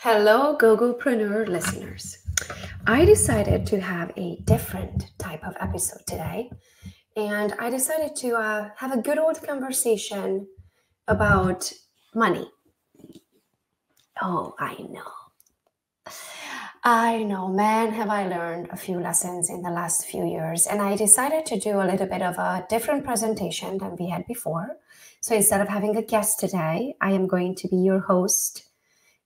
Hello, Gogopreneur listeners. I decided to have a different type of episode today, and I decided to have a good old conversation about money. Oh, I know, man, have I learned a few lessons in the last few years, and I decided to do a little bit of a different presentation than we had before. So instead of having a guest today, I am going to be your host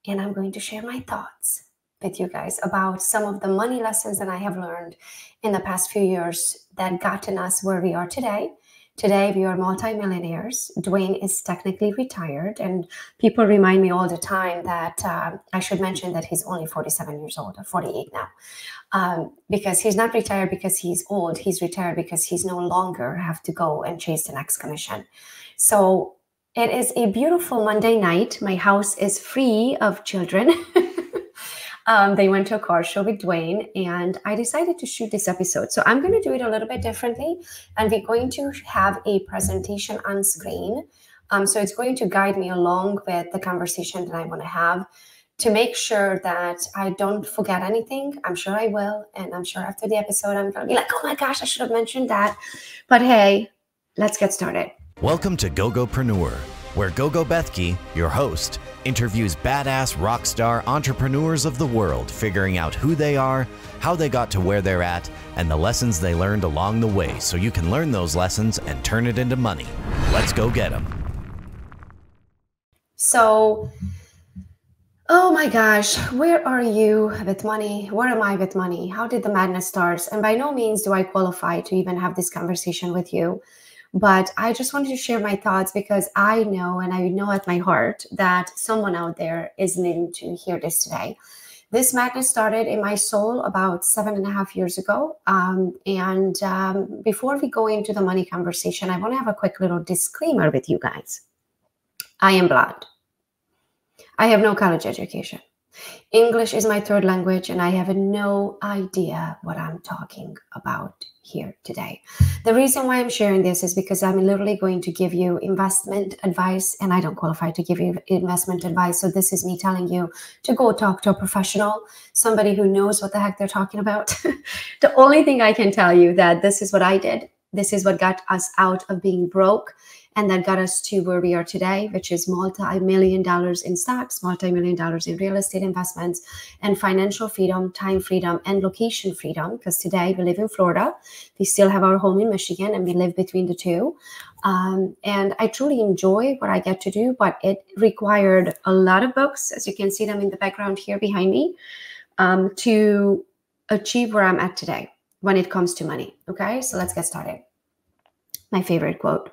and I'm going to share my thoughts with you guys about some of the money lessons that I have learned in the past few years that gotten us where we are today. Today, we are multimillionaires. Dwayne is technically retired, and people remind me all the time that I should mention that he's only 47 years old, or 48 now, because he's not retired because he's old. He's retired because he's no longer have to go and chase the next commission. So it is a beautiful Monday night. My house is free of children. They went to a car show with Dwayne, and I decided to shoot this episode. So I'm going to do it a little bit differently, and we're going to have a presentation on screen. So it's going to guide me along with the conversation that I want to have to make sure that I don't forget anything. I'm sure I will, and I'm sure after the episode, I'm going to be like, oh my gosh, I should have mentioned that. But hey, let's get started. Welcome to Gogopreneur, where Gogo Bethke, your host, interviews badass rock star entrepreneurs of the world, figuring out who they are, how they got to where they're at, and the lessons they learned along the way so you can learn those lessons and turn it into money. Let's go get them. So, oh my gosh, where are you with money? Where am I with money? How did the madness start? And by no means do I qualify to even have this conversation with you. But I just wanted to share my thoughts because I know, and I know at my heart, that someone out there is needing to hear this today. This madness started in my soul about 7.5 years ago. Before we go into the money conversation, I want to have a quick little disclaimer with you guys. I am blind. I have no college education. English is my third language, and I have no idea what I'm talking about here today. The reason why I'm sharing this is because I'm literally going to give you investment advice, and I don't qualify to give you investment advice. So this is me telling you to go talk to a professional, somebody who knows what the heck they're talking about. The only thing I can tell you that this is what I did. This is what got us out of being broke. And that got us to where we are today, which is multi-million dollars in stocks, multi-million dollars in real estate investments, and financial freedom, time freedom, and location freedom. Because today we live in Florida. We still have our home in Michigan, and we live between the two. And I truly enjoy what I get to do, but it required a lot of books, as you can see them in the background here behind me, to achieve where I'm at today when it comes to money. Okay, so let's get started. My favorite quote.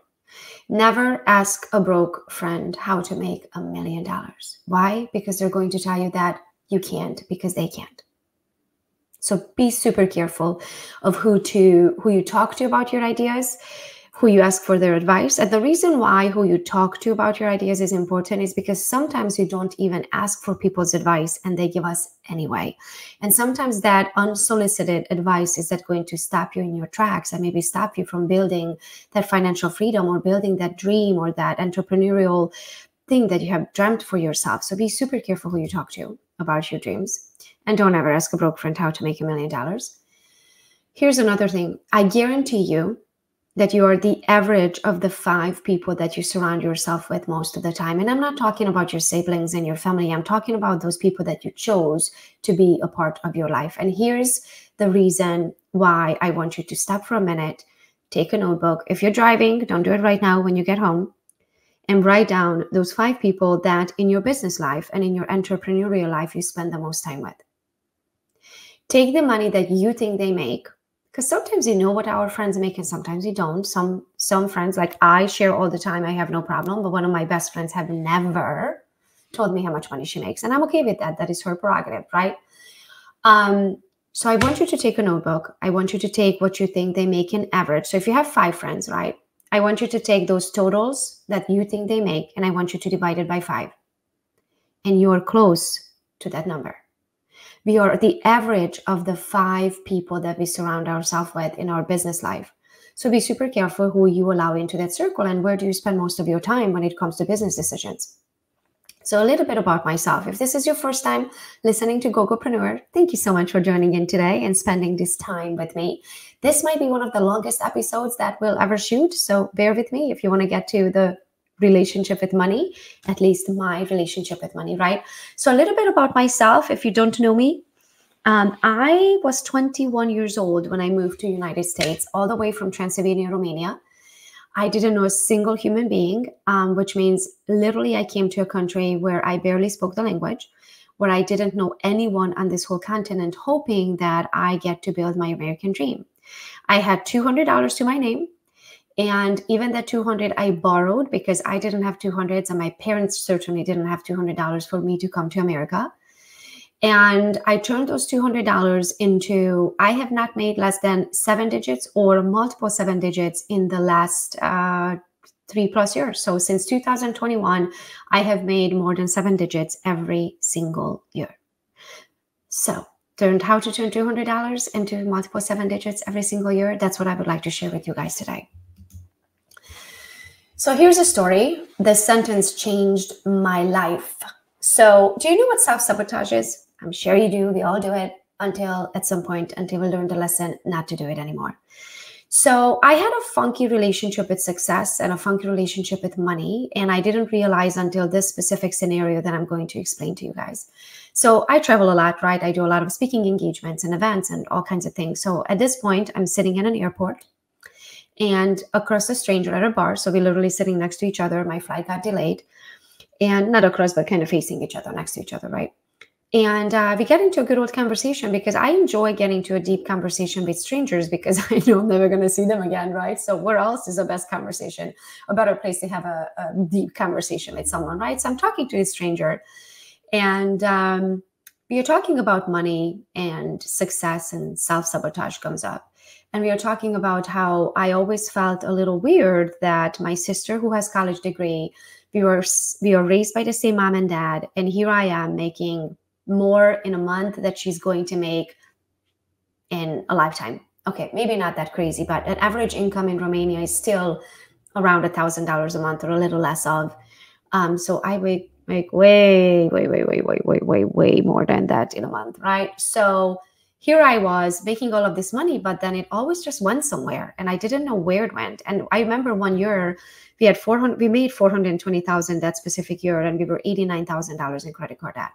Never ask a broke friend how to make $1 million. Why? Because they're going to tell you that you can't because they can't. So be super careful of who you talk to about your ideas, who you ask for their advice. And the reason why who you talk to about your ideas is important is because sometimes you don't even ask for people's advice and they give us anyway. And sometimes that unsolicited advice is that going to stop you in your tracks and maybe stop you from building that financial freedom or building that dream or that entrepreneurial thing that you have dreamt for yourself. So be super careful who you talk to about your dreams. And don't ever ask a broke friend how to make $1 million. Here's another thing. I guarantee you that you are the average of the 5 people that you surround yourself with most of the time. And I'm not talking about your siblings and your family. I'm talking about those people that you chose to be a part of your life. And here's the reason why I want you to stop for a minute, take a notebook. If you're driving, don't do it right now when you get home, and write down those 5 people that in your business life and in your entrepreneurial life you spend the most time with. Take the money that you think they make, because sometimes you know what our friends make and sometimes you don't. Some friends, like I share all the time, I have no problem. But one of my best friends have never told me how much money she makes. And I'm okay with that. That is her prerogative, right? So I want you to take a notebook. I want you to take what you think they make in average. So if you have 5 friends, right? I want you to take those totals that you think they make, and I want you to divide it by 5. And you are close to that number. We are the average of the 5 people that we surround ourselves with in our business life. So be super careful who you allow into that circle and where do you spend most of your time when it comes to business decisions. So a little bit about myself. If this is your first time listening to Gogopreneur, thank you so much for joining in today and spending this time with me. This might be one of the longest episodes that we'll ever shoot, so bear with me if you want to get to the relationship with money, at least my relationship with money, right? So a little bit about myself, if you don't know me. I was 21 years old when I moved to the United States, all the way from Transylvania, Romania. I didn't know a single human being, which means literally I came to a country where I barely spoke the language, where I didn't know anyone on this whole continent, hoping that I get to build my American dream. I had $200 to my name. And even that 200 I borrowed because I didn't have 200s and my parents certainly didn't have $200 for me to come to America. And I turned those $200 into, I have not made less than 7 digits or multiple 7 digits in the last 3+ years. So since 2021, I have made more than 7 digits every single year. So learned how to turn $200 into multiple 7 digits every single year. That's what I would like to share with you guys today. So here's a story. This sentence changed my life. So do you know what self-sabotage is? I'm sure you do. We all do it until at some point, until we learn the lesson not to do it anymore. So I had a funky relationship with success and a funky relationship with money. And I didn't realize until this specific scenario that I'm going to explain to you guys. So I travel a lot, right? I do a lot of speaking engagements and events and all kinds of things. So at this point, I'm sitting in an airport and across a stranger at a bar. So we're literally sitting next to each other. My flight got delayed. And not across, but kind of facing each other, next to each other, right? And we get into a good old conversation because I enjoy getting to a deep conversation with strangers because I know I'm never going to see them again, right? So where else is the best conversation, a better place to have a deep conversation with someone, right? So I'm talking to a stranger and we are talking about money and success, and self-sabotage comes up. And we are talking about how I always felt a little weird that my sister, who has a college degree, we were raised by the same mom and dad, and here I am making more in a month that she's going to make in a lifetime. Okay, maybe not that crazy, but an average income in Romania is still around $1,000 a month or a little less of. So I would make way more than that in a month, right? So here I was making all of this money, but then it always just went somewhere and I didn't know where it went. And I remember one year we made $420,000 that specific year, and we were $89,000 in credit card debt.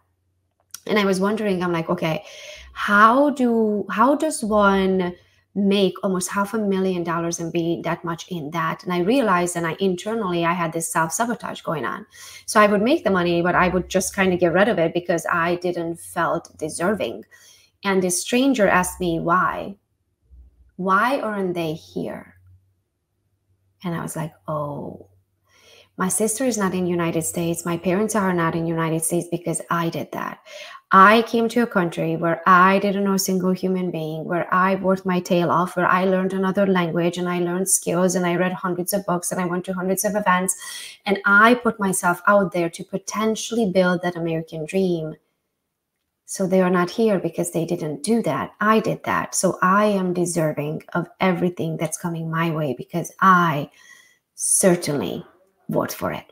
And I was wondering, I'm like, okay, how does one make almost $500,000 and be that much in that? And I realized, and internally I had this self-sabotage going on. So I would make the money, but I would just kind of get rid of it because I didn't felt deserving. And this stranger asked me, why aren't they here? And I was like, oh, my sister is not in the United States. My parents are not in the United States because I did that. I came to a country where I didn't know a single human being, where I worked my tail off, where I learned another language and I learned skills and I read hundreds of books and I went to hundreds of events. And I put myself out there to potentially build that American dream. So they are not here because they didn't do that. I did that. So I am deserving of everything that's coming my way because I certainly worked for it.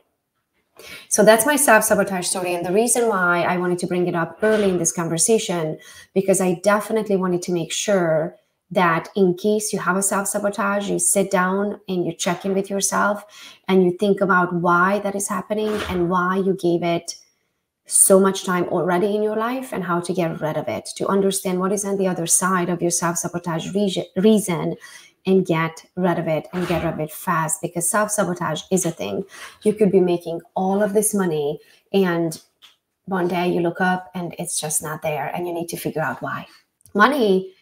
So that's my self-sabotage story. And the reason why I wanted to bring it up early in this conversation, because I definitely wanted to make sure that in case you have a self-sabotage, you sit down and you check in with yourself and you think about why that is happening and why you gave it so much time already in your life and how to get rid of it, to understand what is on the other side of your self-sabotage reason and get rid of it and get rid of it fast, because self-sabotage is a thing. You could be making all of this money and one day you look up and it's just not there and you need to figure out why. Money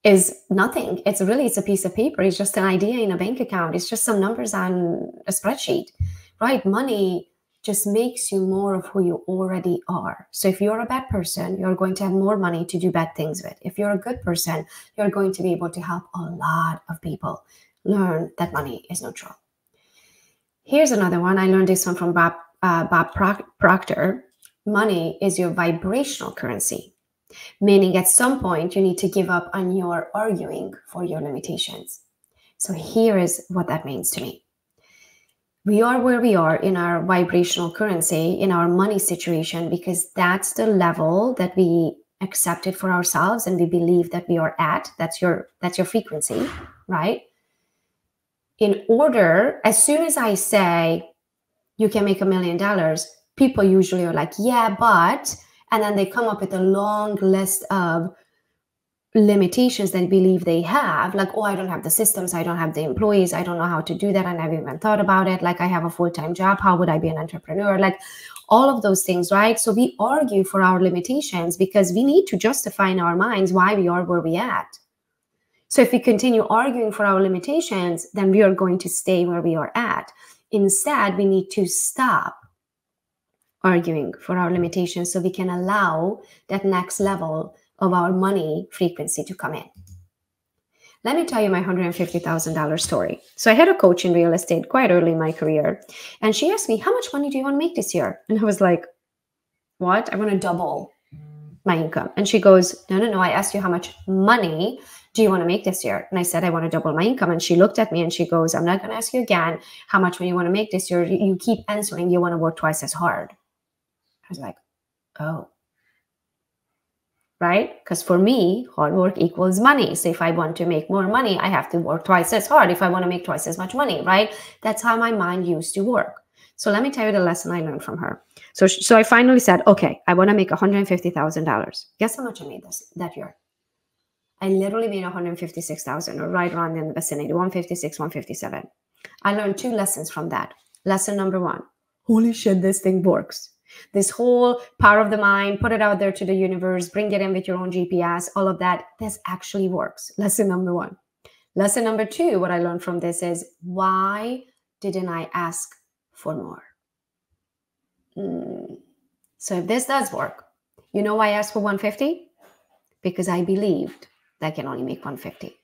is nothing. It's a piece of paper. It's just an idea in a bank account. It's just some numbers on a spreadsheet, right? Money just makes you more of who you already are. So if you're a bad person, you're going to have more money to do bad things with. If you're a good person, you're going to be able to help a lot of people learn that money is neutral. Here's another one. I learned this one from Bob Proctor. Money is your vibrational currency, meaning at some point you need to give up on your arguing for your limitations. So here is what that means to me. We are where we are in our vibrational currency, in our money situation, because that's the level that we accepted for ourselves and we believe that we are at. That's your frequency, right? In order, as soon as I say you can make $1 million, people usually are like, yeah, but, and then they come up with a long list of limitations they believe they have, like, oh, I don't have the systems, I don't have the employees, I don't know how to do that, I never even thought about it, like I have a full-time job, how would I be an entrepreneur, like all of those things, right? So we argue for our limitations because we need to justify in our minds why we are where we at. So if we continue arguing for our limitations, then we are going to stay where we are at. Instead, we need to stop arguing for our limitations so we can allow that next level of our money frequency to come in. Let me tell you my $150,000 story. So I had a coach in real estate quite early in my career, and she asked me, how much money do you want to make this year? And I was like, what? I want to double my income. And she goes, no, I asked you how much money do you want to make this year? And I said, I want to double my income. And she looked at me and she goes, I'm not going to ask you again how much money you want to make this year. You keep answering, you want to work twice as hard. I was like, oh, right? Because for me, hard work equals money. So if I want to make more money, I have to work twice as hard if I want to make twice as much money, right? That's how my mind used to work. So let me tell you the lesson I learned from her. So I finally said, okay, I want to make $150,000. Guess how much I made that year? I literally made $156,000, or right around in the vicinity, 156, 157. I learned 2 lessons from that. Lesson number 1, holy shit, this thing works. This whole power of the mind, put it out there to the universe, bring it in with your own GPS, all of that, this actually works. Lesson number 1. Lesson number 2, what I learned from this is, why didn't I ask for more? So if this does work, you know why I asked for 150? Because I believed that I can only make 150.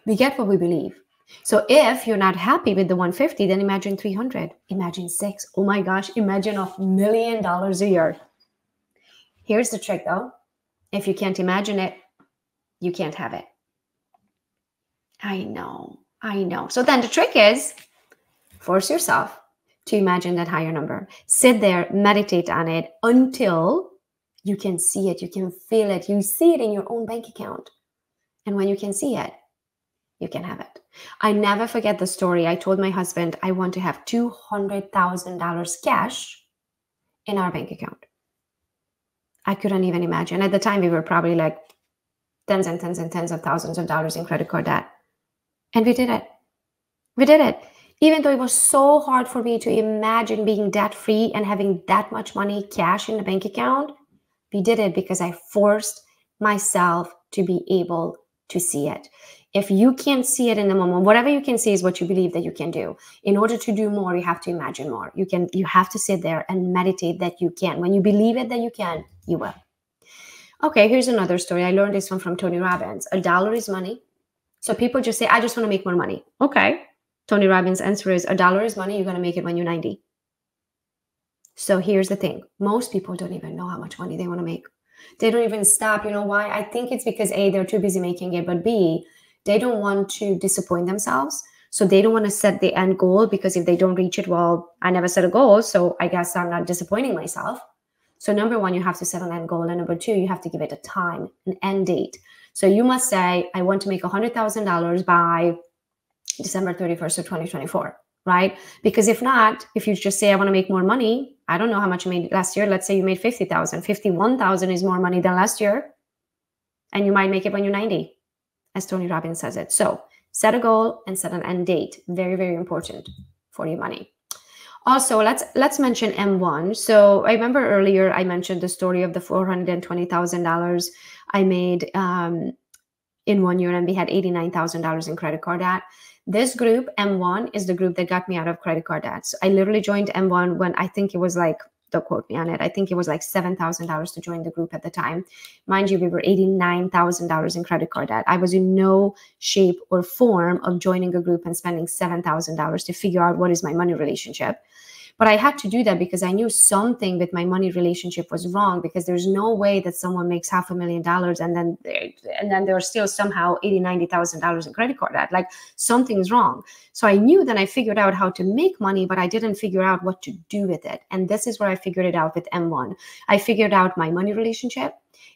We get what we believe. So if you're not happy with the 150, then imagine 300, imagine 6. Oh my gosh, imagine $1 million a year. Here's the trick though. If you can't imagine it, you can't have it. I know. So then the trick is, force yourself to imagine that higher number. Sit there, meditate on it until you can see it, you can feel it, you see it in your own bank account. And when you can see it, you can have it. I never forget the story. I told my husband, I want to have $200,000 cash in our bank account. I couldn't even imagine. At the time, we were probably like tens and tens and tens of thousands of dollars in credit card debt. And we did it. We did it. Even though it was so hard for me to imagine being debt-free and having that much money cash in the bank account, we did it because I forced myself to be able to see it. If you can't see it in the moment, whatever you can see is what you believe that you can do. In order to do more, you have to imagine more. You have to sit there and meditate that you can. When you believe it that you can, you will. Okay, here's another story. I learned this one from Tony Robbins. $1 is money. So people just say, I just want to make more money. Okay. Tony Robbins' answer is, $1 is money. You're going to make it when you're 90. So here's the thing. Most people don't even know how much money they want to make. They don't even stop. You know why? I think it's because A, they're too busy making it, but B, they don't want to disappoint themselves. So they don't want to set the end goal, because if they don't reach it, well, I never set a goal, so I guess I'm not disappointing myself. So number 1, you have to set an end goal. And number 2, you have to give it a time, an end date. So you must say, I want to make $100,000 by December 31st of 2024, right? Because if not, if you just say, I want to make more money, I don't know how much you made last year. Let's say you made $50,000. $51,000 is more money than last year. And you might make it when you're 90. As Tony Robbins says it. So set a goal and set an end date. Very, very important for your money. Also, let's mention M1. So I remember earlier I mentioned the story of the $420,000 I made in 1 year, and we had $89,000 in credit card debt. This group, M1, is the group that got me out of credit card debt. So I literally joined M1 when I think it was like, don't quote me on it, I think it was like $7,000 to join the group at the time. Mind you, we were $89,000 in credit card debt. I was in no shape or form of joining a group and spending $7,000 to figure out what is my money relationship. But I had to do that because I knew something with my money relationship was wrong, because there's no way that someone makes $500,000 and then there's still somehow $80,000-$90,000 in credit card debt. Like, something's wrong. So I knew that I figured out how to make money, but I didn't figure out what to do with it. And this is where I figured it out with M1. I figured out my money relationship.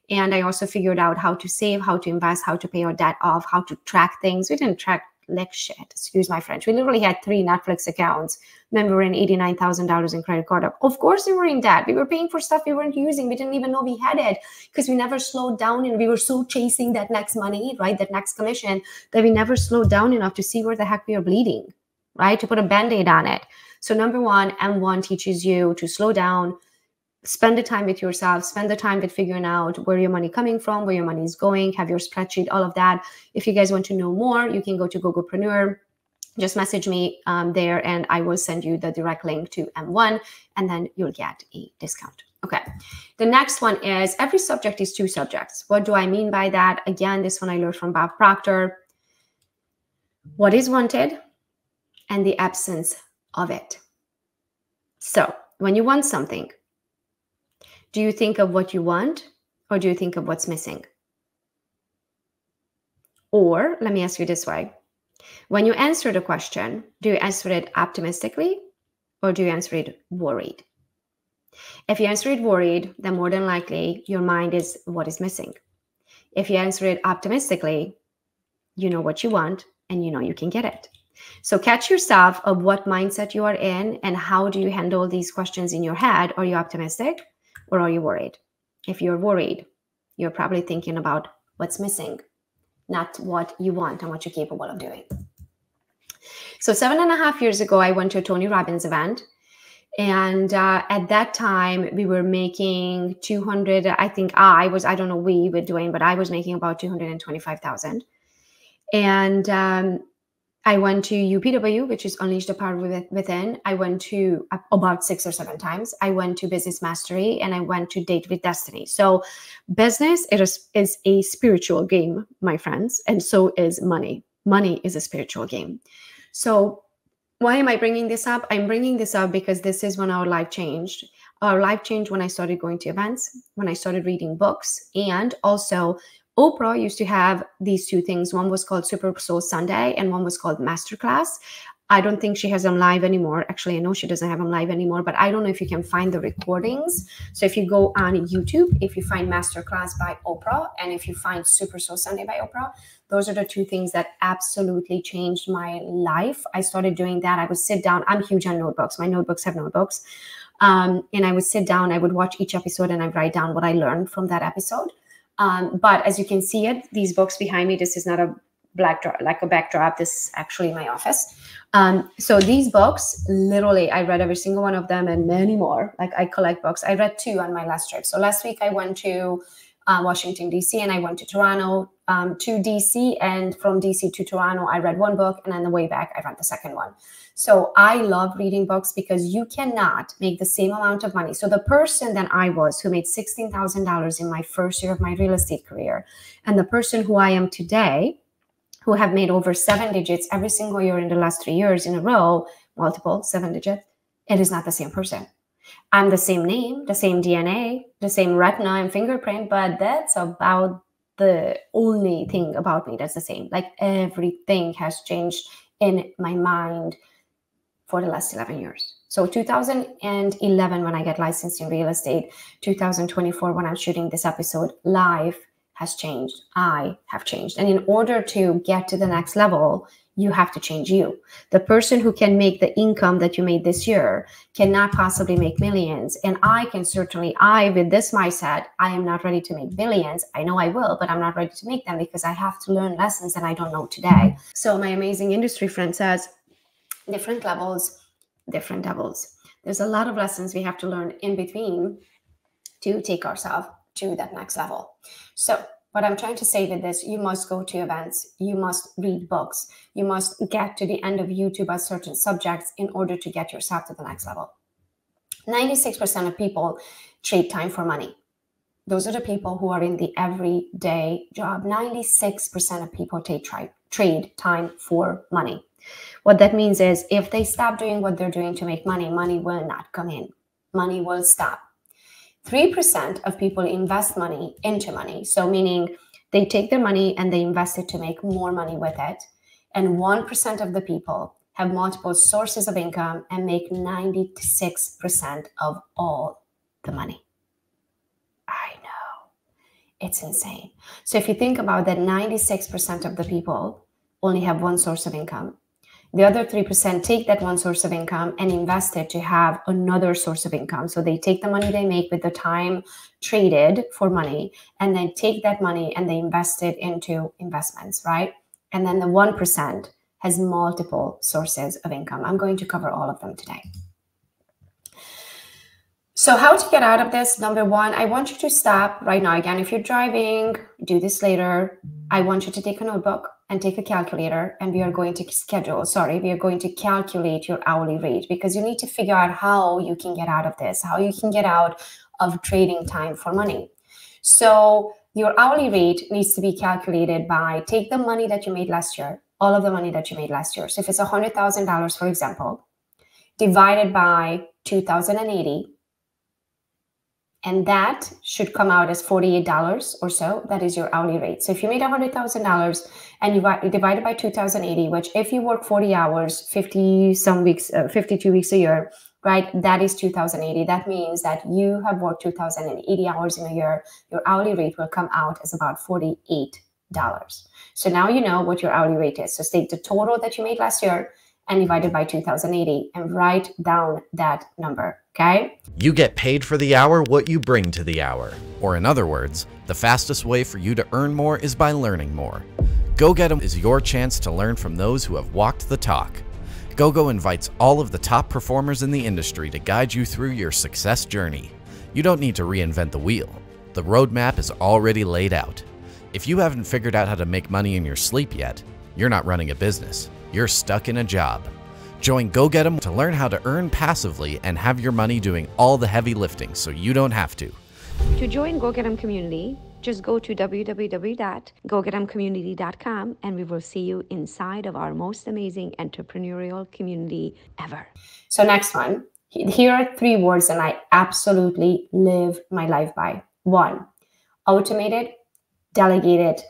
And I also figured out how to save, how to invest, how to pay our debt off, how to track things. We didn't track like shit, excuse my French. We literally had 3 Netflix accounts. Remember, in $89,000 in credit card debt. Of course we were in debt. We were paying for stuff we weren't using. We didn't even know we had it because we never slowed down, and we were so chasing that next money, right? That next commission, that we never slowed down enough to see where the heck we are bleeding, right? To put a Band-Aid on it. So number one, M1 teaches you to slow down, spend the time with yourself, spend the time with figuring out where your money coming from, where your money is going, have your spreadsheet, all of that. If you guys want to know more, you can go to Gogopreneur. Just message me there and I will send you the direct link to M1 and then you'll get a discount. Okay. The next one is every subject is 2 subjects. What do I mean by that? Again, this one I learned from Bob Proctor. What is wanted and the absence of it. So when you want something, do you think of what you want or do you think of what's missing? Or let me ask you this way. When you answer the question, do you answer it optimistically or do you answer it worried? If you answer it worried, then more than likely your mind is what is missing. If you answer it optimistically, you know what you want and you know you can get it. So catch yourself of what mindset you are in and how do you handle these questions in your head. Are you optimistic or are you worried? If you're worried, you're probably thinking about what's missing, not what you want and what you're capable of doing. So 7.5 years ago, I went to a Tony Robbins event. And at that time, we were making 200, I think I don't know we were doing, but I was making about 225,000. And I went to UPW, which is Unleash the Power Within. I went to about 6 or 7 times. I went to Business Mastery and I went to Date with Destiny. So business is a spiritual game, my friends. And so is money. Money is a spiritual game. So why am I bringing this up? I'm bringing this up because this is when our life changed. Our life changed when I started going to events, when I started reading books, and also Oprah used to have these 2 things. One was called Super Soul Sunday and one was called Masterclass. I don't think she has them live anymore. Actually, I know she doesn't have them live anymore, but I don't know if you can find the recordings. So if you go on YouTube, if you find Masterclass by Oprah and if you find Super Soul Sunday by Oprah, those are the 2 things that absolutely changed my life. I started doing that. I would sit down. I'm huge on notebooks. My notebooks have notebooks. And I would sit down. I would watch each episode and I write down what I learned from that episode. But as you can see it, these books behind me, this is not a backdrop. This is actually my office. So these books, literally, I read every single one of them and many more. Like I collect books. I read 2 on my last trip. So last week I went to Washington, D.C. and I went to Toronto to D.C. And from D.C. to Toronto, I read 1 book. And on the way back, I read the second one. So I love reading books because you cannot make the same amount of money. So the person that I was who made $16,000 in my first year of my real estate career and the person who I am today, who have made over 7 digits every single year in the last 3 years in a row, multiple 7 digits, it is not the same person. I'm the same name, the same DNA, the same retina and fingerprint, but that's about the only thing about me that's the same. Like everything has changed in my mind for the last 11 years. So 2011, when I get licensed in real estate, 2024, when I'm shooting this episode, life has changed. I have changed. And in order to get to the next level, you have to change you. The person who can make the income that you made this year cannot possibly make millions. And I can certainly, with this mindset, I am not ready to make billions. I know I will, but I'm not ready to make them because I have to learn lessons that I don't know today. So my amazing industry friend says, different levels, different devils. There's a lot of lessons we have to learn in between to take ourselves to that next level. So what I'm trying to say with this, you must go to events, you must read books, you must get to the end of YouTube at certain subjects in order to get yourself to the next level. 96% of people trade time for money. Those are the people who are in the everyday job. 96% of people trade trade time for money. What that means is if they stop doing what they're doing to make money, money will not come in. Money will stop. 3% of people invest money into money. So meaning they take their money and they invest it to make more money with it. And 1% of the people have multiple sources of income and make 96% of all the money. I know. It's insane. So if you think about that, 96% of the people only have one source of income. The other 3% take that one source of income and invest it to have another source of income. So they take the money they make with the time traded for money, and then take that money and they invest it into investments, right? And then the 1% has multiple sources of income. I'm going to cover all of them today. So how to get out of this? Number one, I want you to stop right now. Again, if you're driving, do this later. I want you to take a notebook and take a calculator, and we are going to calculate your hourly rate, because you need to figure out how you can get out of this, how you can get out of trading time for money. So your hourly rate needs to be calculated by, take the money that you made last year, all of the money that you made last year. So if it's $100,000, for example, divided by 2,080, and that should come out as $48 or so. That is your hourly rate. So if you made $100,000 and you divide it by 2,080, which if you work 40 hours, 52 weeks a year, right? That is 2,080. That means that you have worked 2,080 hours in a year. Your hourly rate will come out as about $48. So now you know what your hourly rate is. So take the total that you made last year and divide it by 2,080 and write down that number, okay? You get paid for the hour what you bring to the hour. Or in other words, the fastest way for you to earn more is by learning more. Go Get 'em is your chance to learn from those who have walked the talk. Gogo invites all of the top performers in the industry to guide you through your success journey. You don't need to reinvent the wheel. The roadmap is already laid out. If you haven't figured out how to make money in your sleep yet, you're not running a business. You're stuck in a job. Join Go Get 'em to learn how to earn passively and have your money doing all the heavy lifting so you don't have to. To join Go Get 'em community, just go to www.gogetemcommunity.com and we will see you inside of our most amazing entrepreneurial community ever. So next one, here are 3 words that I absolutely live my life by. 1, automate it, delegate it,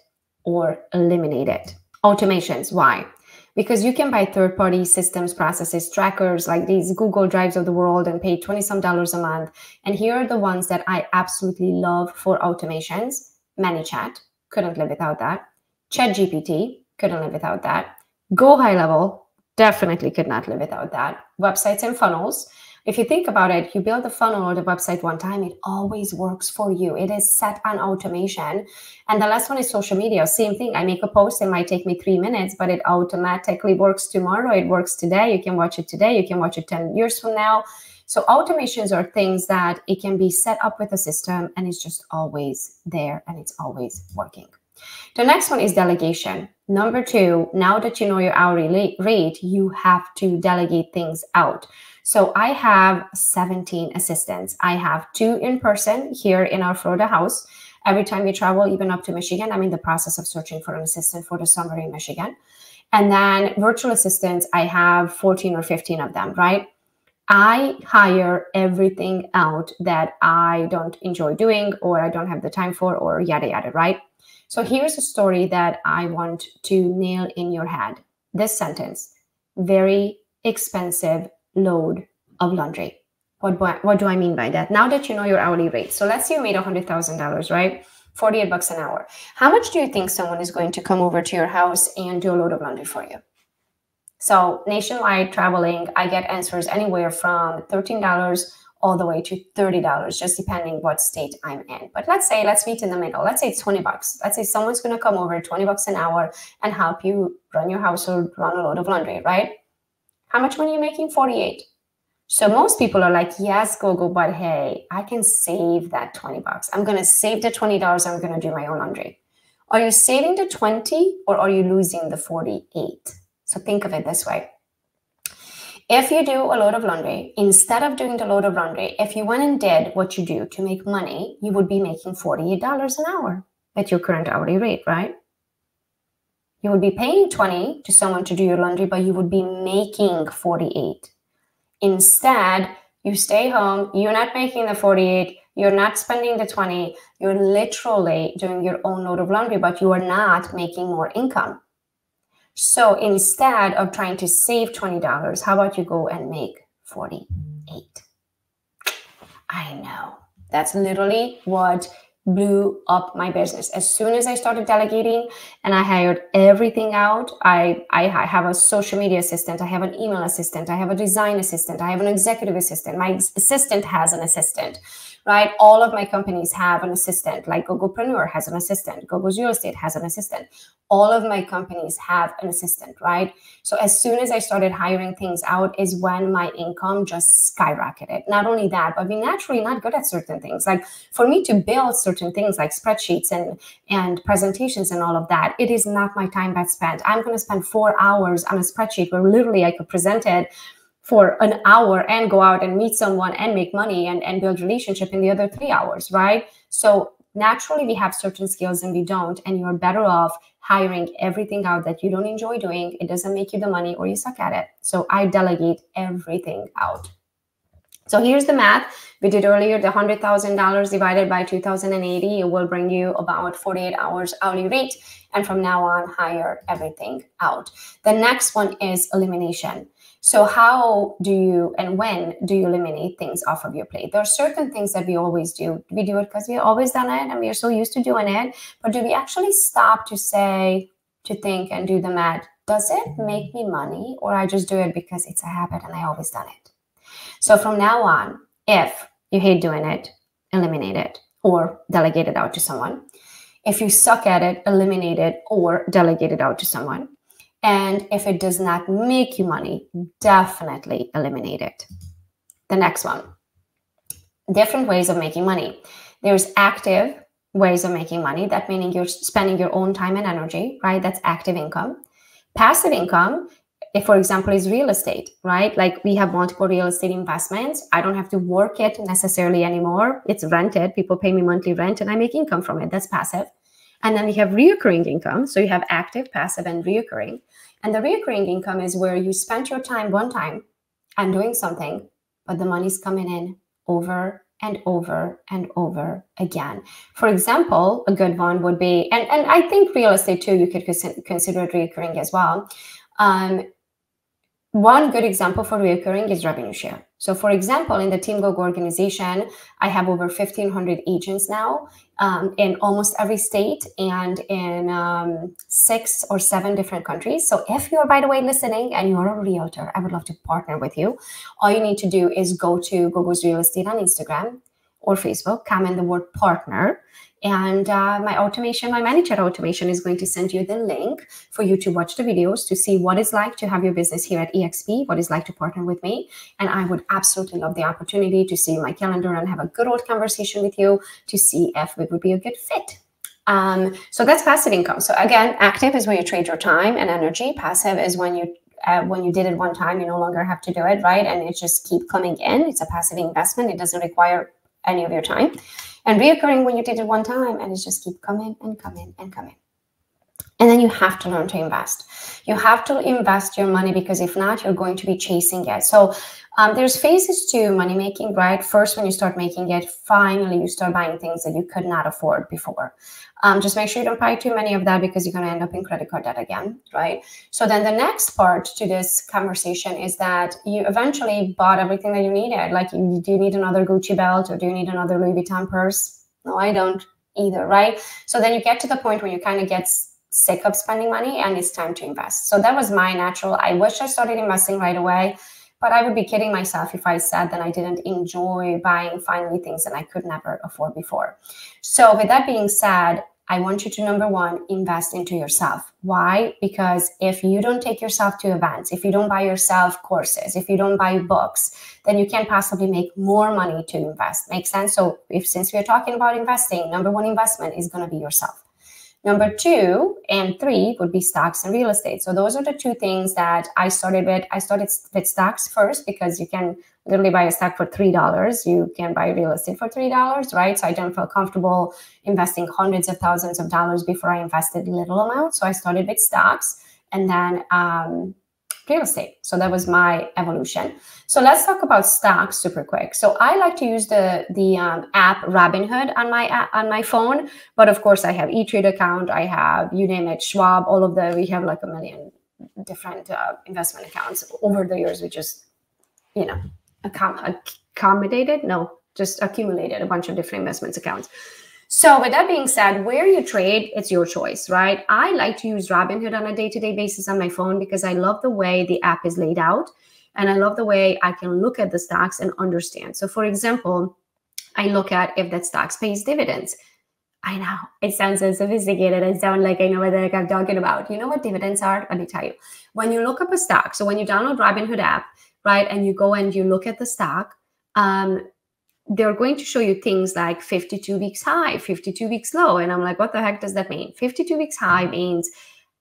or eliminate it. Automations, why? Because you can buy third-party systems, processes, trackers like these Google Drives of the world and pay $20-some a month. And here are the ones that I absolutely love for automations. ManyChat, couldn't live without that. ChatGPT, couldn't live without that. Go High Level, definitely could not live without that. Websites and funnels. If you think about it, you build a funnel or the website one time, it always works for you. It is set on automation. And the last one is social media. Same thing. I make a post, it might take me 3 minutes, but it automatically works tomorrow. It works today. You can watch it today. You can watch it 10 years from now. So automations are things that it can be set up with a system and it's just always there and it's always working. The next one is delegation. Number 2, now that you know your hourly rate, you have to delegate things out. So I have 17 assistants. I have 2 in person here in our Florida house. Every time we travel, even up to Michigan, I'm in the process of searching for an assistant for the summer in Michigan. And then virtual assistants, I have 14 or 15 of them, right? I hire everything out that I don't enjoy doing or I don't have the time for or yada, yada, right? So here's a story that I want to nail in your head. This sentence, very expensive load of laundry. What do I mean by that? Now that you know your hourly rate. So let's say you made $100,000, right? $48 an hour. How much do you think someone is going to come over to your house and do a load of laundry for you? So nationwide traveling, I get answers anywhere from $13 all the way to $30, just depending what state I'm in. But let's meet in the middle. Let's say it's $20. Let's say someone's going to come over $20 an hour and help you run your household, run a load of laundry, right? How much money are you making? 48. So most people are like, yes, Gogo, but hey, I can save that $20. I'm going to save the $20. I'm going to do my own laundry. Are you saving the 20 or are you losing the 48? So think of it this way. If you do a load of laundry, instead of doing the load of laundry, if you went and did what you do to make money, you would be making $48 an hour at your current hourly rate, right? You would be paying 20 to someone to do your laundry, but you would be making 48. Instead, you stay home, you're not making the 48, you're not spending the 20, you're literally doing your own load of laundry, but you are not making more income. So instead of trying to save $20, how about you go and make 48? I know. That's literally what blew up my business. As soon as I started delegating and I hired everything out, I have a social media assistant, I have an email assistant, I have a design assistant, I have an executive assistant, my assistant has an assistant, right? All of my companies have an assistant, like Gogopreneur has an assistant, Gogo's Real Estate has an assistant. All of my companies have an assistant, right? So as soon as I started hiring things out is when my income just skyrocketed. Not only that, but we're naturally not good at certain things. Like for me to build certain things like spreadsheets and presentations and all of that, it is not my time best spent. I'm going to spend 4 hours on a spreadsheet where literally I could present it for an hour and go out and meet someone and make money and build relationship in the other 3 hours, right? So naturally we have certain skills and we don't, and you're better off hiring everything out that you don't enjoy doing. It doesn't make you the money or you suck at it. So I delegate everything out. So here's the math we did earlier. The $100,000 divided by 2,080, it will bring you about 48 hours hourly rate. And from now on, hire everything out. The next one is elimination. So how do you and when do you eliminate things off of your plate? There are certain things that we always do. We do it because we've always done it and we are so used to doing it. But do we actually stop to say, to think and do the math? Does it make me money, or I just do it because it's a habit and I always done it? So from now on, if you hate doing it, eliminate it or delegate it out to someone. If you suck at it, eliminate it or delegate it out to someone. And if it does not make you money, definitely eliminate it. The next one, different ways of making money. There's active ways of making money. That meaning you're spending your own time and energy, right? That's active income. Passive income, if for example, is real estate, right? Like we have multiple real estate investments. I don't have to work it necessarily anymore. It's rented. People pay me monthly rent and I make income from it. That's passive. And then we have recurring income. So you have active, passive, and recurring. And the recurring income is where you spent your time one time on doing something, but the money's coming in over and over and over again. For example, a good one would be, and I think real estate too, you could consider it recurring as well. One good example for recurring is revenue share. So for example, in the Team Gogo organization, I have over 1,500 agents now in almost every state and in 6 or 7 different countries. So if you're, by the way, listening and you're a realtor, I would love to partner with you. All you need to do is go to Gogo's Real Estate on Instagram or Facebook, comment the word partner. And my manager automation is going to send you the link for you to watch the videos to see what it's like to have your business here at EXP, what it's like to partner with me. And I would absolutely love the opportunity to see my calendar and have a good old conversation with you to see if it would be a good fit. So that's passive income. So again, active is where you trade your time and energy. Passive is when you did it one time, you no longer have to do it, right? And it just keep coming in. It's a passive investment. It doesn't require any of your time. And reoccurring when you did it one time and it's just keep coming and coming and coming. And then you have to learn to invest. You have to invest your money because if not, you're going to be chasing it. So there's phases to money making, right? First, when you start making it, finally, you start buying things that you could not afford before. Just make sure you don't buy too many of that because you're going to end up in credit card debt again, right? So then the next part to this conversation is that you eventually bought everything that you needed. Like, do you need another Gucci belt or do you need another Louis Vuitton purse? No, I don't either, right? So then you get to the point where you kind of get sick of spending money and it's time to invest. So that was my natural. I wish I started investing right away, but I would be kidding myself if I said that I didn't enjoy buying finally things that I could never afford before. So with that being said, I want you to, number one, invest into yourself. Why? Because if you don't take yourself to events, if you don't buy yourself courses, if you don't buy books, then you can't possibly make more money to invest. Make sense? So since we're talking about investing, number one investment is going to be yourself. Number 2 and 3 would be stocks and real estate. So those are the 2 things that I started with. I started with stocks first because you can literally buy a stock for $3. You can buy real estate for $3, right? So I didn't feel comfortable investing hundreds of thousands of dollars before I invested little amounts. So I started with stocks and then real estate. So that was my evolution. So let's talk about stocks super quick. So I like to use the app Robinhood on my phone, but of course I have E-Trade account. I have, you name it, Schwab, all of we have like a million different investment accounts over the years. We just, you know, accumulated a bunch of different investments accounts. So with that being said, where you trade, it's your choice, right? I like to use Robinhood on a day-to-day basis on my phone because I love the way the app is laid out. And I love the way I can look at the stocks and understand. So for example, I look at if that stock pays dividends. I know it sounds so sophisticated. It sounds like I know what the heck I'm talking about. You know what dividends are? Let me tell you. When you look up a stock, so when you download Robinhood app, right, and you go and you look at the stock, they're going to show you things like 52 weeks high, 52 weeks low. And I'm like, what the heck does that mean? 52 weeks high means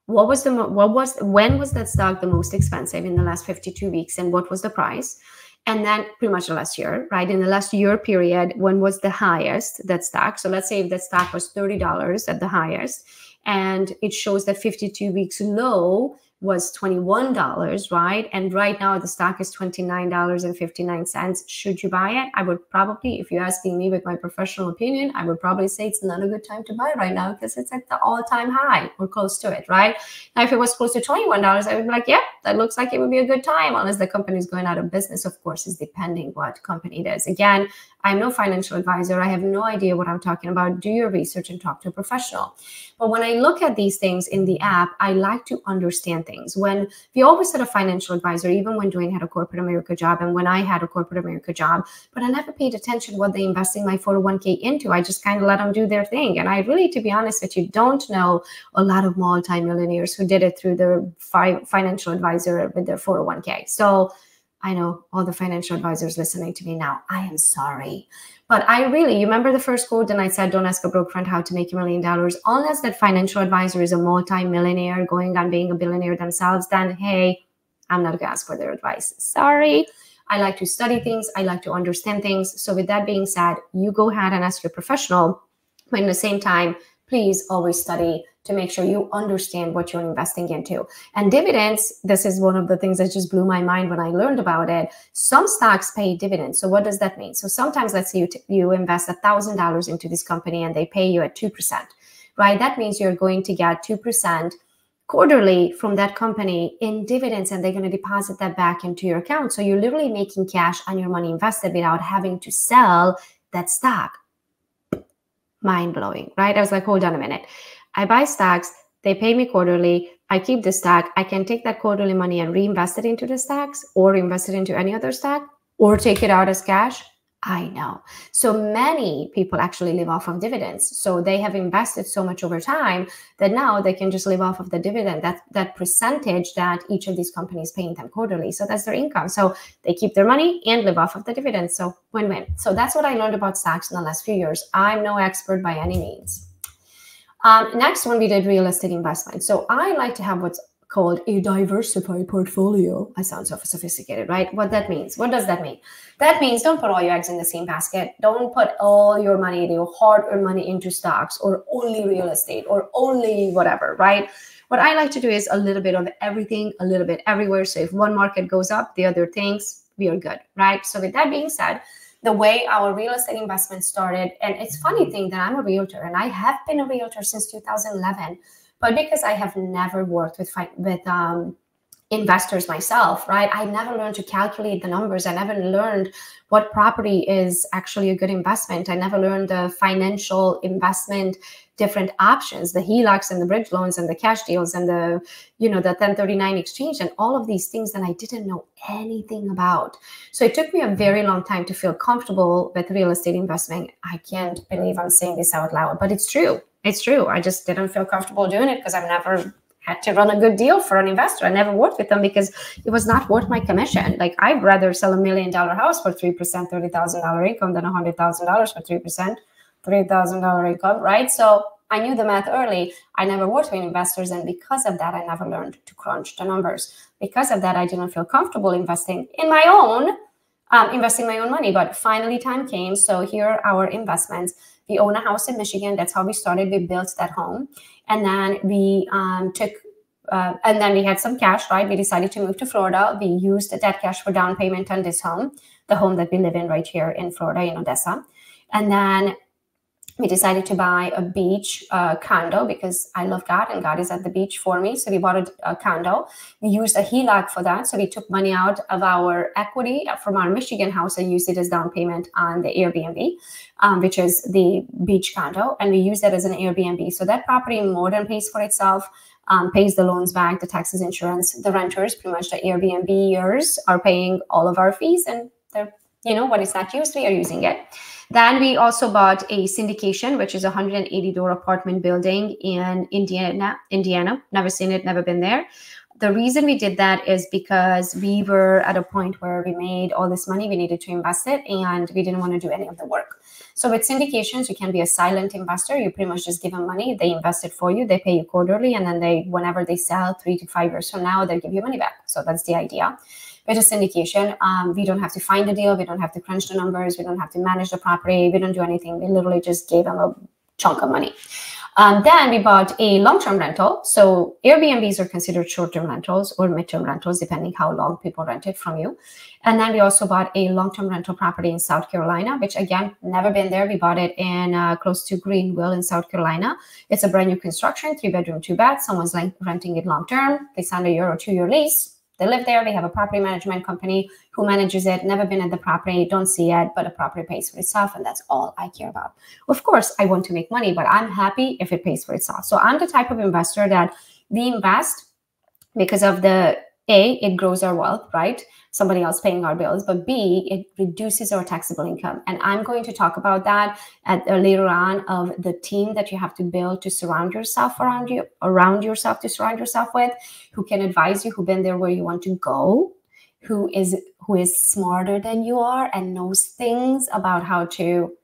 when was that stock the most expensive in the last 52 weeks and what was the price? And then pretty much the last year, right? In the last year period, when was the highest that stock? So let's say if that stock was $30 at the highest, and it shows that 52 weeks low was $21, right? And right now the stock is $29.59. Should you buy it? I would probably, if you're asking me with my professional opinion, I would probably say it's not a good time to buy right now because it's at the all-time high or close to it, right? Now, if it was close to $21, I would be like, yeah, that looks like it would be a good time, unless the company is going out of business. Of course, it's depending what company it is. Again, I'm no financial advisor. I have no idea what I'm talking about. Do your research and talk to a professional. But when I look at these things in the app, I like to understand things. When we always had a financial advisor, even when Dwayne had a corporate America job and when I had a corporate America job, but I never paid attention what they investing my 401k into. I just kind of let them do their thing. And I really, to be honest with you, don't know a lot of multimillionaires who did it through their financial advisor with their 401k. So I know all the financial advisors listening to me now, I am sorry. But you remember the first quote, and I said, don't ask a broke friend how to make $1 million. Unless that financial advisor is a multi-millionaire going on being a billionaire themselves, then hey, I'm not going to ask for their advice. Sorry. I like to study things. I like to understand things. So with that being said, you go ahead and ask your professional, but at the same time, please always study to make sure you understand what you're investing into. And dividends, this is one of the things that just blew my mind when I learned about it. Some stocks pay dividends. So what does that mean? So sometimes, let's say you invest $1,000 into this company and they pay you at 2%, right? That means you're going to get 2% quarterly from that company in dividends, and they're going to deposit that back into your account. So you're literally making cash on your money invested without having to sell that stock. Mind blowing, right? I was like, hold on a minute. I buy stocks, they pay me quarterly, I keep the stock, I can take that quarterly money and reinvest it into the stocks or invest it into any other stock or take it out as cash. I know. So many people actually live off of dividends. So they have invested so much over time that now they can just live off of the dividend, that percentage that each of these companies paying them quarterly. So that's their income. So they keep their money and live off of the dividends. So win-win. So that's what I learned about stocks in the last few years. I'm no expert by any means. Next one, we did real estate investment. So I like to have what's called a diversified portfolio. I sound so sophisticated, right? What that means? What does that mean? That means don't put all your eggs in the same basket. Don't put all your money, your hard-earned money into stocks or only real estate or only whatever, right? What I like to do is a little bit of everything, a little bit everywhere. So if one market goes up, the other things, we are good, right? So with that being said, the way our real estate investment started, and it's funny thing that I'm a realtor and I have been a realtor since 2011, but because I have never worked with investors myself, right? I never learned to calculate the numbers. I never learned what property is actually a good investment. I never learned the financial investment, different options, the HELOCs and the bridge loans and the cash deals and the 1039 exchange and all of these things that I didn't know anything about. So it took me a very long time to feel comfortable with real estate investment. I can't believe I'm saying this out loud, but it's true. It's true. I just didn't feel comfortable doing it because I've never had to run a good deal for an investor. I never worked with them because it was not worth my commission. Like I'd rather sell $1 million house for 3%, $30,000 income than $100,000 for 3%, $3,000 income, right? So I knew the math early. I never worked with investors. And because of that, I never learned to crunch the numbers. Because of that, I didn't feel comfortable investing in my own investing my own money. But finally time came. So here are our investments. We own a house in Michigan. That's how we started. We built that home. And then we and then we had some cash, right? We decided to move to Florida. We used that cash for down payment on this home, the home that we live in right here in Florida, in Odessa. And then we decided to buy a beach condo because I love God and God is at the beach for me. So we bought a condo. We used a HELOC for that. So we took money out of our equity from our Michigan house and used it as down payment on the Airbnb, which is the beach condo. And we used that as an Airbnb. So that property more than pays for itself, pays the loans back, the taxes, insurance, the renters, pretty much the Airbnbers are paying all of our fees. And they're, when it's not used, we are using it. Then we also bought a syndication, which is a 180-door apartment building in Indiana. Never seen it, never been there. The reason we did that is because we were at a point where we made all this money, we needed to invest it, and we didn't want to do any of the work. So with syndications, you can be a silent investor. You pretty much just give them money. They invest it for you. They pay you quarterly. And then whenever they sell 3 to 5 years from now, they'll give you money back. So that's the idea. With a syndication, we don't have to find a deal. We don't have to crunch the numbers. We don't have to manage the property. We don't do anything. We literally just gave them a chunk of money. Then we bought a long-term rental. So Airbnbs are considered short-term rentals or mid-term rentals, depending how long people rent it from you. And then we also bought a long-term rental property in South Carolina, which again, never been there. We bought it in close to Greenville in South Carolina. It's a brand new construction, 3-bedroom, 2-bath. Someone's renting it long-term. They signed a 1 or 2 year lease. They live there. They have a property management company who manages it. Never been at the property, don't see it, but the property pays for itself. And that's all I care about. Of course, I want to make money, but I'm happy if it pays for itself. So I'm the type of investor that we invest because of it grows our wealth, right? Somebody else paying our bills, but B, it reduces our taxable income. And I'm going to talk about that later on of the team that you have to build to surround yourself around yourself to surround yourself with, who can advise you, who've been there where you want to go, who is smarter than you are and knows things about how to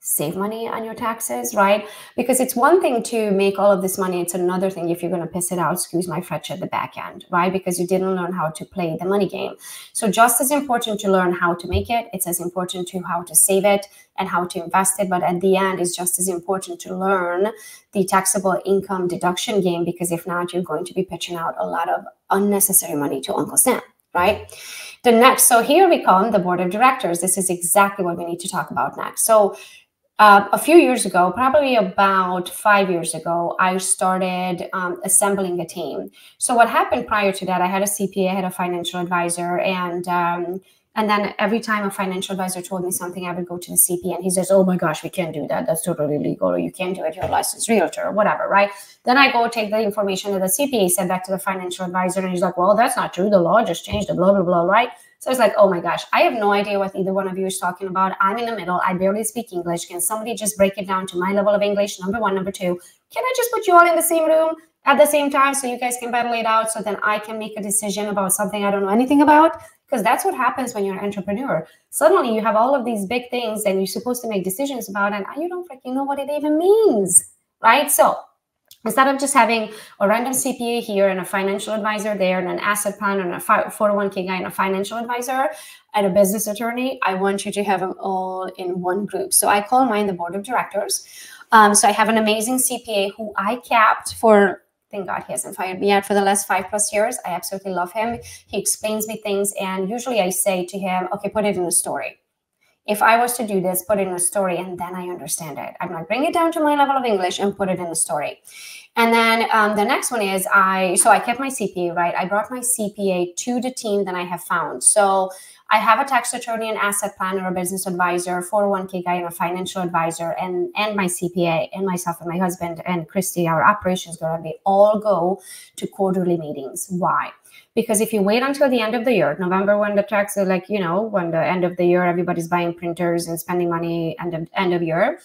save money on your taxes, right? Because it's one thing to make all of this money. It's another thing if you're going to piss it out, excuse my French, at the back end, right? Because you didn't learn how to play the money game. So just as important to learn how to make it, it's as important to how to save it and how to invest it. But at the end, it's just as important to learn the taxable income deduction game, because if not, you're going to be pitching out a lot of unnecessary money to Uncle Sam, right? So here we come, the board of directors. This is exactly what we need to talk about next. So a few years ago, probably about 5 years ago, I started assembling a team. So what happened prior to that, I had a CPA, I had a financial advisor, and then every time a financial advisor told me something, I would go to the CPA and he says, oh my gosh, we can't do that. That's totally illegal, or you can't do it. You're a licensed realtor or whatever, right? Then I go take the information that the CPA sent back to the financial advisor, and he's like, well, that's not true. The law just changed, the blah, blah, blah, right? So it's like, oh my gosh, I have no idea what either one of you is talking about. I'm in the middle. I barely speak English. Can somebody just break it down to my level of English? Number one. Number two, can I just put you all in the same room at the same time so you guys can battle it out, so then I can make a decision about something I don't know anything about? Because that's what happens when you're an entrepreneur. Suddenly you have all of these big things and you're supposed to make decisions about, and you don't freaking know what it even means, right? So instead of just having a random CPA here and a financial advisor there and an asset planner and a 401k guy and a financial advisor and a business attorney, I want you to have them all in one group. So I call mine the board of directors. So I have an amazing CPA who I capped for, thank God he hasn't fired me yet, for the last 5+ years. I absolutely love him. He explains me things. And usually I say to him, okay, put it in a story. If I was to do this, put it in a story, and then I understand it. I'm going to bring it down to my level of English and put it in a story. And then the next one is I kept my CPA, right? I brought my CPA to the team that I have found. So I have a tax attorney, an asset planner, a business advisor, 401k guy, and a financial advisor, and my CPA, and myself and my husband and Christy, our operations girl. We all go to quarterly meetings. Why? Because if you wait until the end of the year, November, when the tax, when the end of the year, everybody's buying printers and spending money end of year,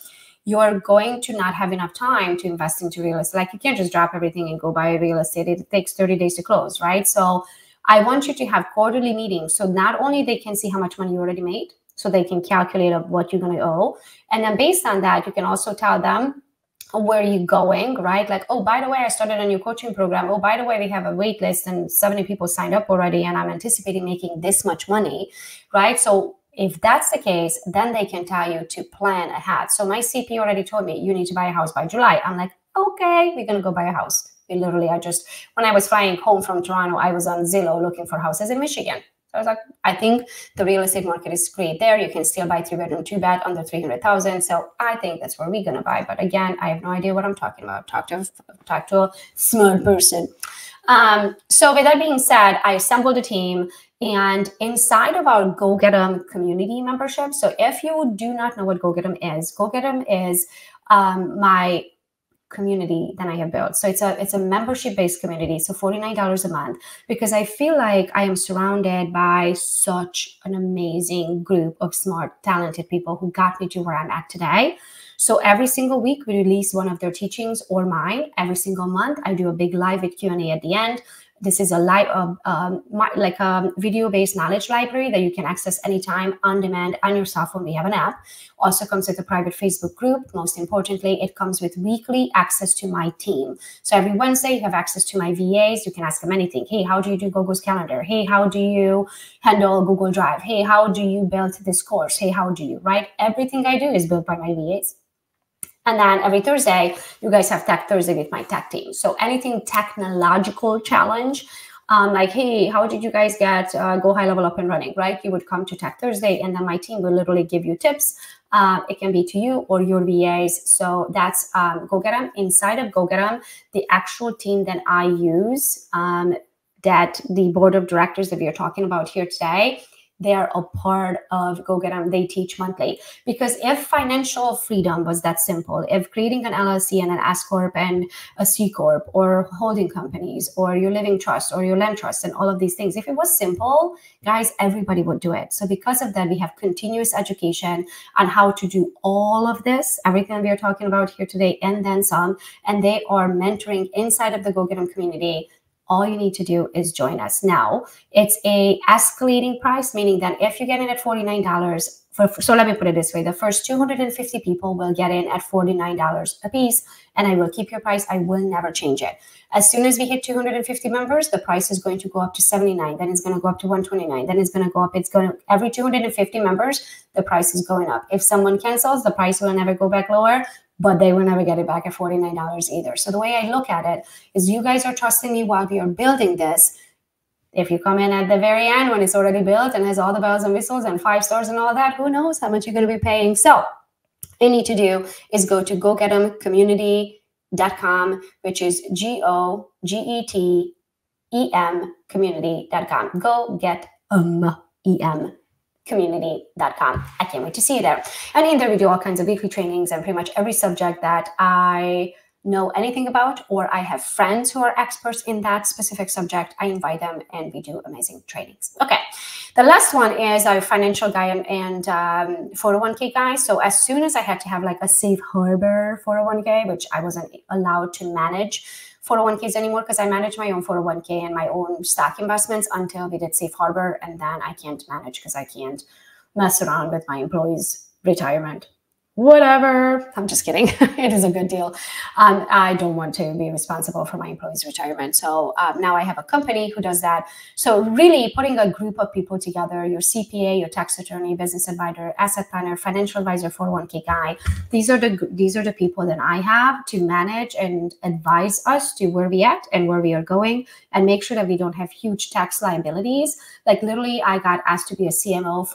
you're going to not have enough time to invest into real estate. You can't just drop everything and go buy real estate. It takes 30 days to close, right? So I want you to have quarterly meetings. So not only they can see how much money you already made, so they can calculate what you're going to owe. And then based on that, you can also tell them where are you going, right? Like, oh, by the way, I started a new coaching program. Oh, by the way, we have a wait list and 70 people signed up already, and I'm anticipating making this much money, right? So if that's the case, then they can tell you to plan ahead. So my CP already told me, you need to buy a house by July. I'm like, okay, we're going to go buy a house. We literally, when I was flying home from Toronto, I was on Zillow looking for houses in Michigan. So I was like, I think the real estate market is great there. You can still buy 3-bedroom, 2-bed under 300,000. So I think that's where we're going to buy. But again, I have no idea what I'm talking about. Talk to a smart person. So with that being said, I assembled a team, and inside of our Go Get 'em community membership. So if you do not know what Go Get 'em is my community that I have built. So it's a membership-based community. So $49 a month, because I feel like I am surrounded by such an amazing group of smart, talented people who got me to where I'm at today. So every single week we release one of their teachings or mine. Every single month I do a big live with Q&A at the end. This is a live, like a video-based knowledge library that you can access anytime, on demand, on your cell phone. We have an app. Also comes with a private Facebook group. Most importantly, it comes with weekly access to my team. So every Wednesday, you have access to my VAs. You can ask them anything. Hey, how do you do Gogo's calendar? Hey, how do you handle Google Drive? Hey, how do you build this course? Hey, how do you, right? Everything I do is built by my VAs. And then every Thursday, you guys have Tech Thursday with my tech team. So anything technological challenge, like, hey, how did you guys get Go High Level up and running, right? You would come to Tech Thursday, and then my team will literally give you tips. It can be to you or your VAs. So that's Go Get 'em. Inside of Go Get 'em, the actual team that I use, that the board of directors that we are talking about here today, they are a part of Go Get 'em. They teach monthly. Because if financial freedom was that simple, if creating an LLC and an S Corp and a C Corp or holding companies or your living trust or your land trust and all of these things, if it was simple, guys, everybody would do it. So because of that, we have continuous education on how to do all of this, everything we are talking about here today, and then some. And they are mentoring inside of the Go Get 'em community. All you need to do is join us. Now, it's a escalating price, meaning that if you get in at $49, so let me put it this way, the first 250 people will get in at $49 a piece, and I will keep your price. I will never change it. As soon as we hit 250 members, the price is going to go up to $79. Then it's going to go up to $129. Then it's going to go up. Every 250 members, the price is going up. If someone cancels, the price will never go back lower, but they will never get it back at $49 either. So the way I look at it is, you guys are trusting me while we are building this. If you come in at the very end when it's already built and has all the bells and whistles and 5 stars and all that, who knows how much you're going to be paying. So all you need to do is go to gogetemcommunity.com, which is GOGETEM community.com. Go get community.com. I can't wait to see you there. And in there we do all kinds of weekly trainings and pretty much every subject that I know anything about, or I have friends who are experts in that specific subject. I invite them and we do amazing trainings. Okay. The last one is our financial guy and 401k guy. So as soon as I had to have like a safe harbor 401k, which I wasn't allowed to manage 401ks anymore because I manage my own 401k and my own stock investments until we did safe harbor, and then I can't manage because I can't mess around with my employees' retirement. Whatever. I'm just kidding. It is a good deal. I don't want to be responsible for my employees' retirement. So now I have a company who does that. So really putting a group of people together, your CPA, your tax attorney, business advisor, asset planner, financial advisor, 401k guy. These are the people that I have to manage and advise us to where we at and where we are going, and make sure that we don't have huge tax liabilities. Like literally, I got asked to be a CMO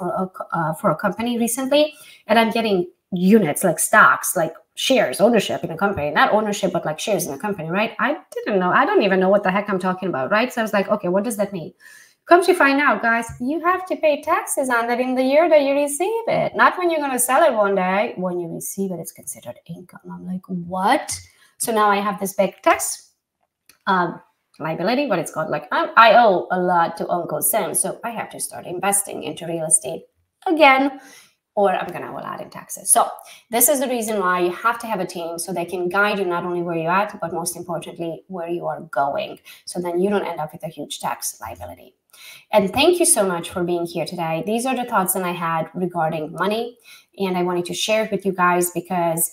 for a company recently, and I'm getting units, like stocks, like shares, ownership in a company, not ownership, but like shares in a company, right? I didn't know. I don't even know what the heck I'm talking about, right? So I was like, okay, what does that mean? Come to find out, guys, you have to pay taxes on that in the year that you receive it, not when you're going to sell it one day. When you receive it, it's considered income. I'm like, what? So now I have this big tax liability, what it's called. Like I owe a lot to Uncle Sam, so I have to start investing into real estate again, or I'm going to owe a lot in taxes. So this is the reason why you have to have a team, so they can guide you not only where you're at, but most importantly, where you are going. So then you don't end up with a huge tax liability. And thank you so much for being here today. These are the thoughts that I had regarding money, and I wanted to share it with you guys because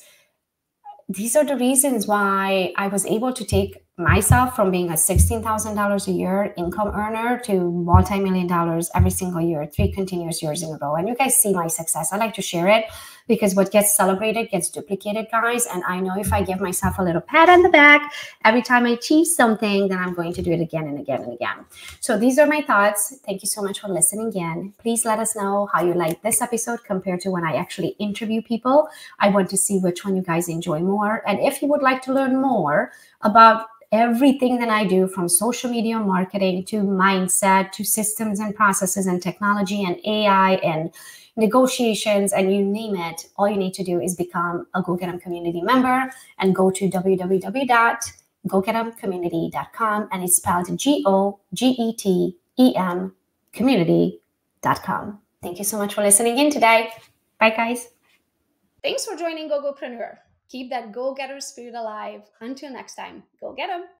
these are the reasons why I was able to take myself from being a $16,000 a year income earner to multi-million dollars every single year, 3 continuous years in a row. And you guys see my success. I like to share it because what gets celebrated gets duplicated, guys. And I know if I give myself a little pat on the back every time I achieve something, then I'm going to do it again and again and again. So these are my thoughts. Thank you so much for listening again. Please let us know how you like this episode compared to when I actually interview people. I want to see which one you guys enjoy more. And if you would like to learn more about everything that I do, from social media marketing to mindset to systems and processes and technology and AI and negotiations and you name it, all you need to do is become a Go Get 'em community member and go to www.gogetemcommunity.com, and it's spelled GOGETEM community.com. Thank you so much for listening in today. Bye, guys. Thanks for joining Gogopreneur. Keep that go-getter spirit alive. Until next time, go get 'em.